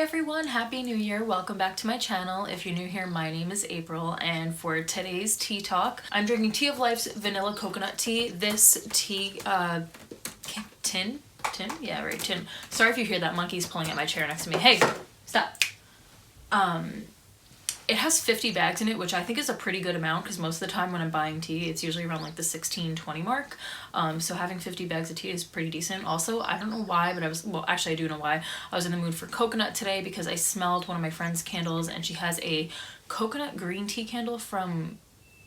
everyone, Happy New Year. Welcome back to my channel. If you're new here, my name is April, and for today's tea talk, I'm drinking Tea of Life's vanilla coconut tea. This tea tin? Yeah, right, tin. Sorry if you hear that monkey's pulling at my chair next to me. Hey, stop. It has 50 bags in it, which I think is a pretty good amount because most of the time when I'm buying tea, it's usually around like the 16-20 mark. So having 50 bags of tea is pretty decent. Also, I don't know why, but well, actually I do know why. I was in the mood for coconut today because I smelled one of my friend's candles and she has a coconut green tea candle from,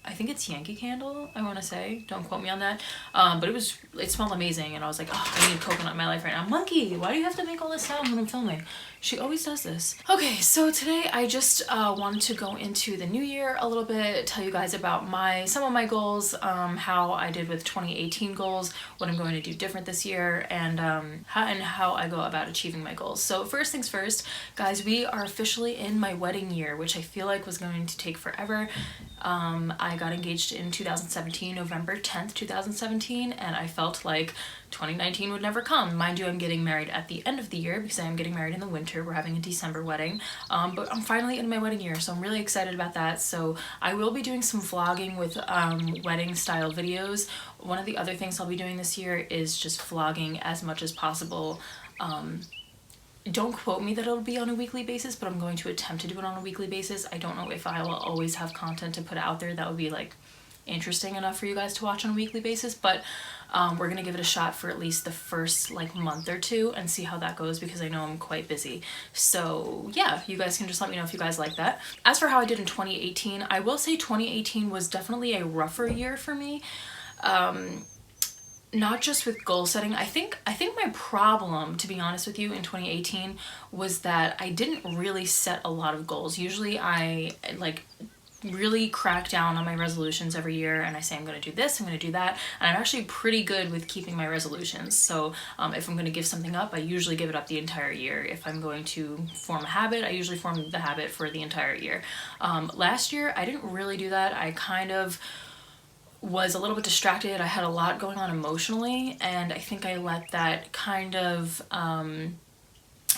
I think it's Yankee Candle, I want to say. Don't quote me on that. But it smelled amazing and I was like, oh, I need coconut in my life right now. Monkey, why do you have to make all this sound when I'm filming? She always does this. Okay, so today I just wanted to go into the new year a little bit, tell you guys about some of my goals, how I did with 2018 goals, what I'm going to do different this year, and how I go about achieving my goals. So first things first, guys, we are officially in my wedding year, which I feel like was going to take forever. I got engaged in 2017, November 10th, 2017, and I felt like 2019 would never come. Mind you, I'm getting married at the end of the year because I am getting married in the winter. We're having a December wedding, but I'm finally in my wedding year, so I'm really excited about that. So I will be doing some vlogging with wedding style videos. One of the other things I'll be doing this year is just vlogging as much as possible. Don't quote me that it'll be on a weekly basis, but I'm going to attempt to do it on a weekly basis. I don't know if I will always have content to put out there that would be like interesting enough for you guys to watch on a weekly basis, but we're gonna give it a shot for at least the first like month or two and see how that goes because I know I'm quite busy. So yeah, you guys can just let me know if you guys like that. As for how I did in 2018, I will say 2018 was definitely a rougher year for me. Not just with goal setting. I think my problem, to be honest with you, in 2018 was that I didn't really set a lot of goals. Usually I like really crack down on my resolutions every year and I say I'm going to do this, I'm going to do that, and I'm actually pretty good with keeping my resolutions. So if I'm going to give something up, I usually give it up the entire year. If I'm going to form a habit, I usually form the habit for the entire year. Last year I didn't really do that. I kind of was a little bit distracted. I had a lot going on emotionally, and I think I let that kind of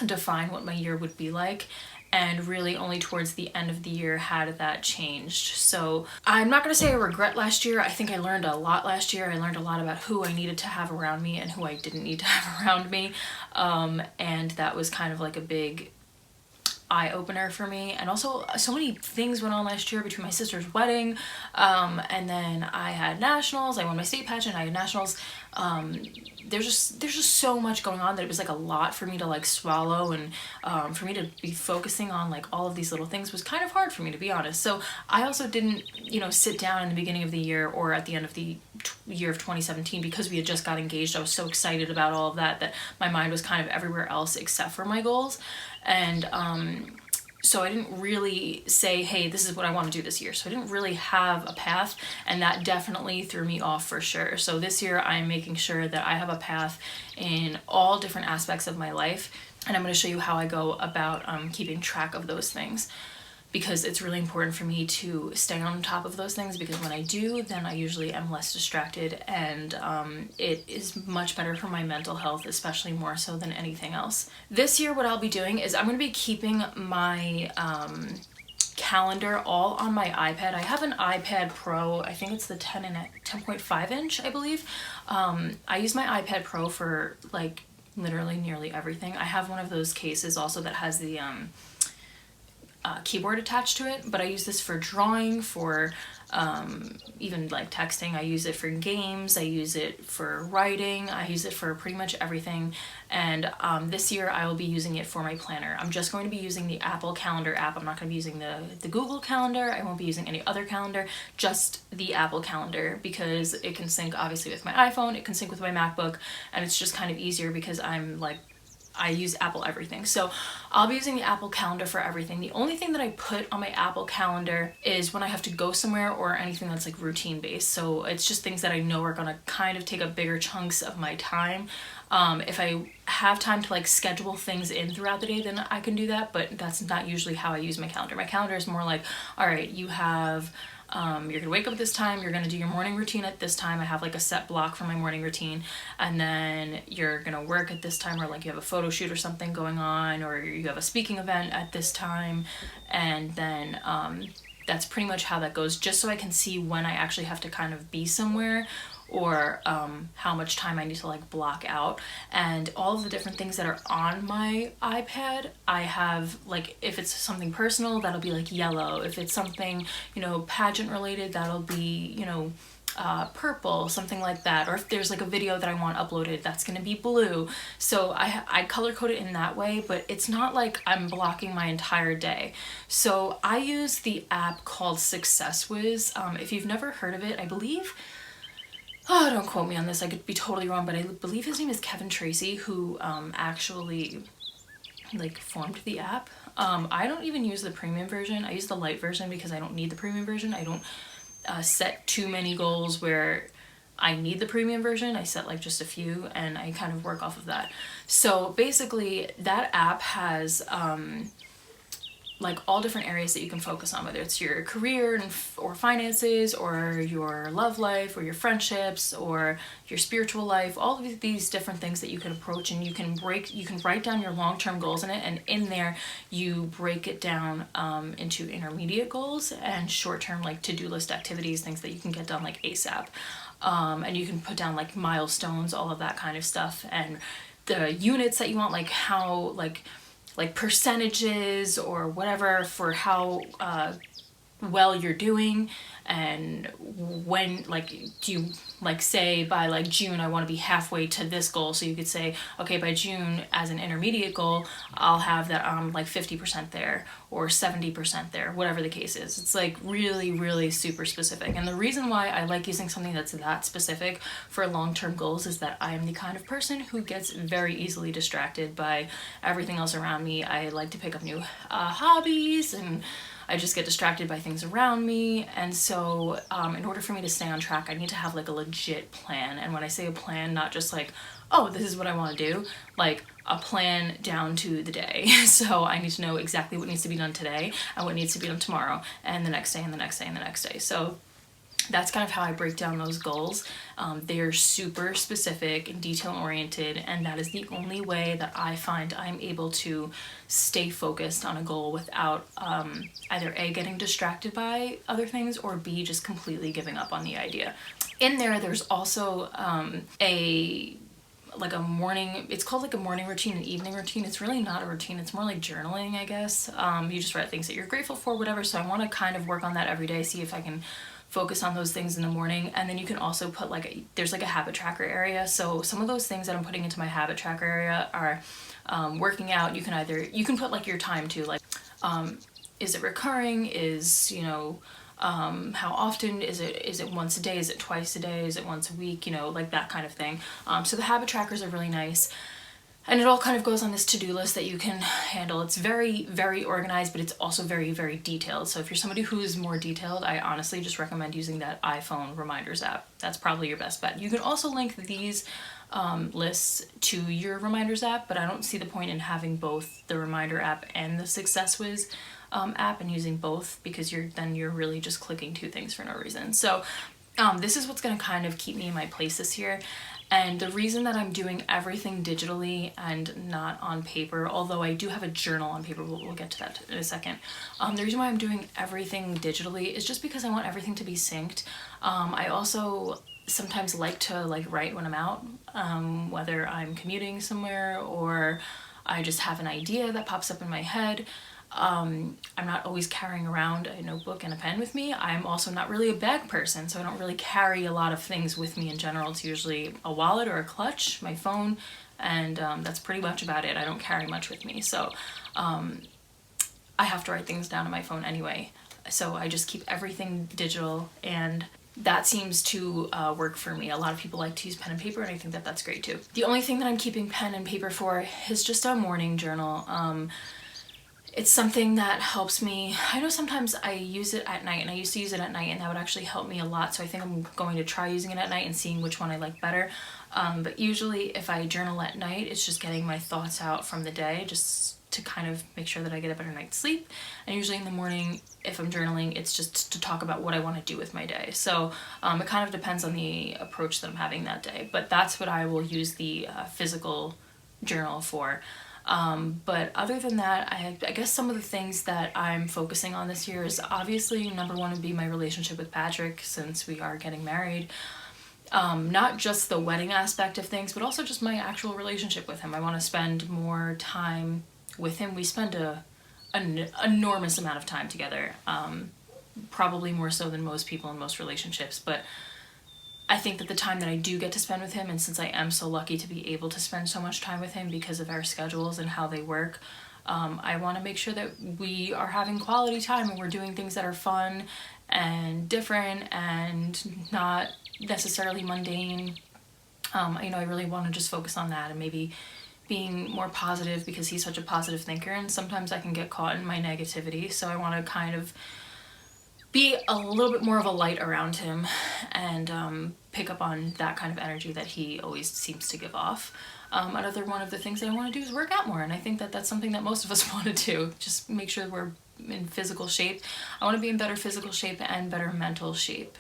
define what my year would be like, and really only towards the end of the year had that changed. So I'm not gonna say I regret last year. I think I learned a lot last year. I learned a lot about who I needed to have around me and who I didn't need to have around me, and that was kind of like a big eye-opener for me. And also so many things went on last year between my sister's wedding, and then I had nationals. I won my state pageant, I had nationals. There's just so much going on that it was like a lot for me to like swallow, and for me to be focusing on like all of these little things was kind of hard for me, to be honest. So I also didn't, sit down in the beginning of the year or at the end of the year of 2017 because we had just got engaged. I was so excited about all of that my mind was kind of everywhere else except for my goals. And so I didn't really say, hey, this is what I want to do this year. So I didn't really have a path, and that definitely threw me off for sure. So this year I'm making sure that I have a path in all different aspects of my life, and I'm going to show you how I go about keeping track of those things, because it's really important for me to stay on top of those things, because when I do, then I usually am less distracted, and it is much better for my mental health, especially more so than anything else. This year what I'll be doing is I'm going to be keeping my calendar all on my iPad. I have an iPad Pro. I think it's the 10.5 inch, I believe. I use my iPad Pro for like literally nearly everything. I have one of those cases also that has the keyboard attached to it, but I use this for drawing, for even like texting. I use it for games, I use it for writing, I use it for pretty much everything. And this year I will be using it for my planner. I'm just going to be using the Apple Calendar app. I'm not going to be using the Google Calendar. I won't be using any other calendar, just the Apple Calendar, because it can sync obviously with my iPhone, it can sync with my MacBook, and it's just kind of easier because I use Apple everything. So I'll be using the Apple Calendar for everything. The only thing that I put on my Apple Calendar is when I have to go somewhere or anything that's like routine based. So it's just things that I know are gonna kind of take up bigger chunks of my time. If I have time to like schedule things in throughout the day, then I can do that, but that's not usually how I use my calendar. My calendar is more like, all right, you have you're gonna wake up at this time, you're gonna do your morning routine at this time. I have like a set block for my morning routine, and then you're gonna work at this time, or like you have a photo shoot or something going on, or you have a speaking event at this time, and then that's pretty much how that goes, just so I can see when I actually have to kind of be somewhere, or how much time I need to like block out. And all of the different things that are on my iPad, I have like, if it's something personal, that'll be like yellow. If it's something, you know, pageant related, that'll be, you know, purple, something like that. Or if there's like a video that I want uploaded, that's gonna be blue. So I color code it in that way, but it's not like I'm blocking my entire day. So I use the app called Success Wiz. If you've never heard of it, I believe, oh, don't quote me on this, I could be totally wrong, but I believe his name is Kevin Tracy, who actually like formed the app. I don't even use the premium version. I use the light version because I don't need the premium version. I don't set too many goals where I need the premium version. I set like just a few, and I kind of work off of that. So basically that app has like all different areas that you can focus on, whether it's your career or finances, or your love life, or your friendships, or your spiritual life, all of these different things that you can approach, and you can write down your long-term goals in it, and in there you break it down into intermediate goals and short-term like to-do list activities, things that you can get done like ASAP. And you can put down like milestones, all of that kind of stuff, and the units that you want, like how like percentages or whatever for how well you're doing, and when, like, do you like say by like June I want to be halfway to this goal, so you could say, okay, by June as an intermediate goal I'll have that like 50% there or 70% there, whatever the case is. It's like really super specific. And the reason why I like using something that's that specific for long-term goals is that I am the kind of person who gets very easily distracted by everything else around me. I like to pick up new hobbies, and I just get distracted by things around me. And so in order for me to stay on track, I need to have like a legit plan. And when I say a plan, not just like, oh, this is what I want to do, like a plan down to the day. So I need to know exactly what needs to be done today and what needs to be done tomorrow and the next day and the next day and the next day. So that's kind of how I break down those goals. They're super specific and detail oriented, and that is the only way that I find I'm able to stay focused on a goal without either A, getting distracted by other things, or B, just completely giving up on the idea. In there's also like a morning, it's called like a morning routine and evening routine. It's really not a routine, it's more like journaling, I guess. You just write things that you're grateful for, whatever. So I want to kind of work on that every day, see if I can focus on those things in the morning. And then you can also put like there's like a habit tracker area. So some of those things that I'm putting into my habit tracker area are working out. You can put like your time too, like is it recurring, is, you know, how often is it once a day, is it twice a day, is it once a week, you know, like that kind of thing. So the habit trackers are really nice. And it all kind of goes on this to-do list that you can handle. It's very organized, but it's also very detailed. So if you're somebody who's more detailed, I honestly just recommend using that iPhone reminders app. That's probably your best bet. You can also link these lists to your reminders app, but I don't see the point in having both the reminder app and the Success Wiz app and using both, because you're really just clicking two things for no reason. So this is what's going to kind of keep me in my place this year. And the reason that I'm doing everything digitally and not on paper, although I do have a journal on paper, we'll get to that in a second. The reason why I'm doing everything digitally is just because I want everything to be synced. I also sometimes like to write when I'm out, whether I'm commuting somewhere or I just have an idea that pops up in my head. I'm not always carrying around a notebook and a pen with me. I'm also not really a bag person, so I don't really carry a lot of things with me in general. It's usually a wallet or a clutch, my phone, and that's pretty much about it. I don't carry much with me, so I have to write things down on my phone anyway. So I just keep everything digital, and that seems to work for me. A lot of people like to use pen and paper, and I think that that's great too. The only thing that I'm keeping pen and paper for is just a morning journal. It's something that helps me. I know sometimes I use it at night, and I used to use it at night, and that would actually help me a lot. So I think I'm going to try using it at night and seeing which one I like better. But usually if I journal at night, it's just getting my thoughts out from the day, just to kind of make sure that I get a better night's sleep. And usually in the morning, if I'm journaling, it's just to talk about what I want to do with my day. So it kind of depends on the approach that I'm having that day, but that's what I will use the physical journal for. But other than that, I guess some of the things that I'm focusing on this year is obviously number one would be my relationship with Patrick, since we are getting married. Not just the wedding aspect of things, but also just my actual relationship with him. I want to spend more time with him. We spend an enormous amount of time together, probably more so than most people in most relationships, but I think that the time that I do get to spend with him, and since I am so lucky to be able to spend so much time with him because of our schedules and how they work, I want to make sure that we are having quality time and we're doing things that are fun and different and not necessarily mundane. I really want to just focus on that and maybe being more positive, because he's such a positive thinker and sometimes I can get caught in my negativity. So I want to kind of be a little bit more of a light around him and pick up on that kind of energy that he always seems to give off. Another one of the things that I want to do is work out more, and I think that that's something that most of us want to do. Just make sure we're in physical shape. I want to be in better physical shape and better mental shape.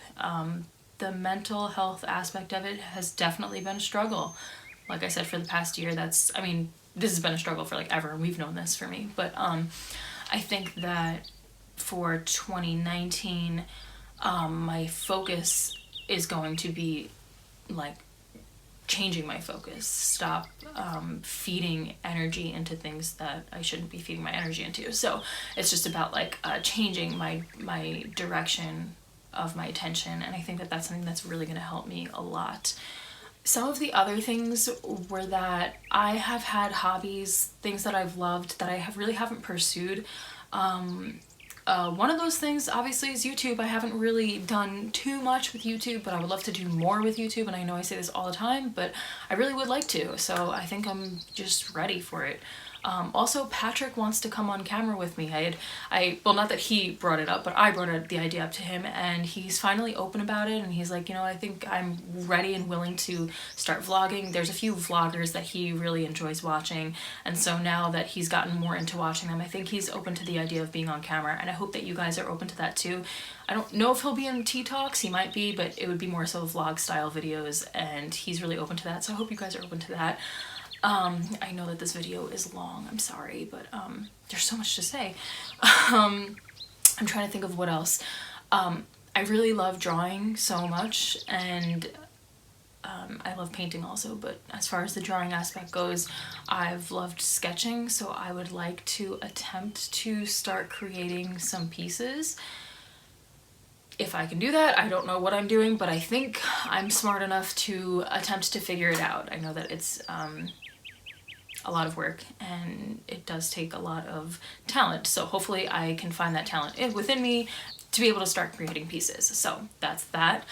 The mental health aspect of it has definitely been a struggle. Like I said, for the past year, this has been a struggle for like ever, and we've known this for me. But I think that for 2019, my focus is going to be like changing my focus. Stop feeding energy into things that I shouldn't be feeding my energy into. So it's just about like changing my direction of my attention, and I think that that's something that's really going to help me a lot. Some of the other things were that I have had hobbies, things that I've loved that I really haven't pursued. One of those things obviously is YouTube. I haven't really done too much with YouTube, but I would love to do more with YouTube, and I know I say this all the time, but I really would like to, so I think I'm just ready for it. Also, Patrick wants to come on camera with me. Well, not that he brought it up, but I brought the idea up to him, and he's finally open about it, and he's like, I think I'm ready and willing to start vlogging. There's a few vloggers that he really enjoys watching, and so now that he's gotten more into watching them, I think he's open to the idea of being on camera, and I hope that you guys are open to that too. I don't know if he'll be in Tea Talks, he might be, but it would be more so vlog style videos, and he's really open to that, so I hope you guys are open to that. I know that this video is long, I'm sorry, but there's so much to say. I'm trying to think of what else. I really love drawing so much, and I love painting also, but as far as the drawing aspect goes, I've loved sketching, so I would like to attempt to start creating some pieces. If I can do that, I don't know what I'm doing, but I think I'm smart enough to attempt to figure it out. I know that it's a lot of work and it does take a lot of talent, so hopefully I can find that talent within me to be able to start creating pieces. So that's that.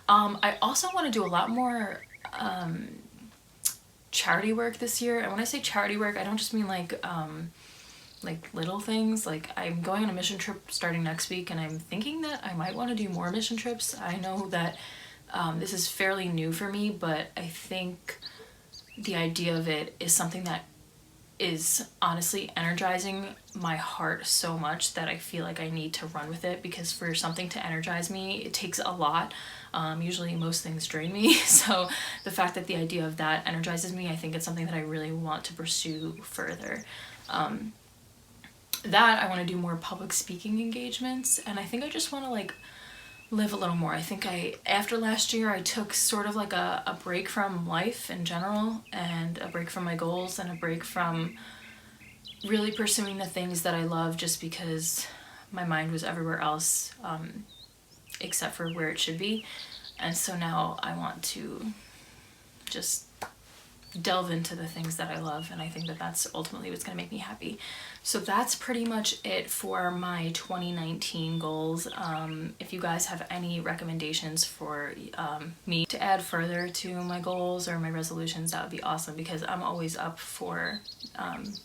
I also want to do a lot more charity work this year, and when I say charity work, I don't just mean like little things. Like, I'm going on a mission trip starting next week, and I'm thinking that I might want to do more mission trips. I know that this is fairly new for me, but I think the idea of it is something that is honestly energizing my heart so much that I feel like I need to run with it, because for something to energize me, it takes a lot. Usually most things drain me, so the fact that the idea of that energizes me, I think it's something that I really want to pursue further. That I want to do more public speaking engagements, and I think I just want to like live a little more. I think after last year, I took sort of like a break from life in general, and a break from my goals, and a break from really pursuing the things that I love, just because my mind was everywhere else except for where it should be. And so now I want to just delve into the things that I love, and I think that that's ultimately what's going to make me happy. So that's pretty much it for my 2019 goals. If you guys have any recommendations for me to add further to my goals or my resolutions, that would be awesome, because I'm always up for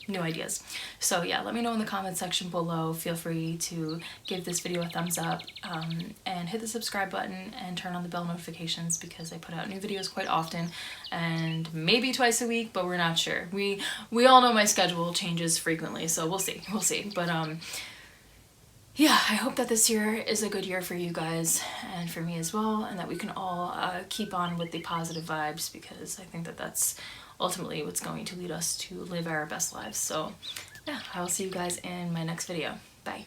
new ideas. So yeah, let me know in the comment section below. Feel free to give this video a thumbs up and hit the subscribe button and turn on the bell notifications, because I put out new videos quite often, and maybe twice a week, but we're not sure. We all know my schedule changes frequently, so we'll see. But yeah, I hope that this year is a good year for you guys and for me as well, and that we can all keep on with the positive vibes, because I think that that's ultimately what's going to lead us to live our best lives. So yeah, I'll see you guys in my next video. Bye.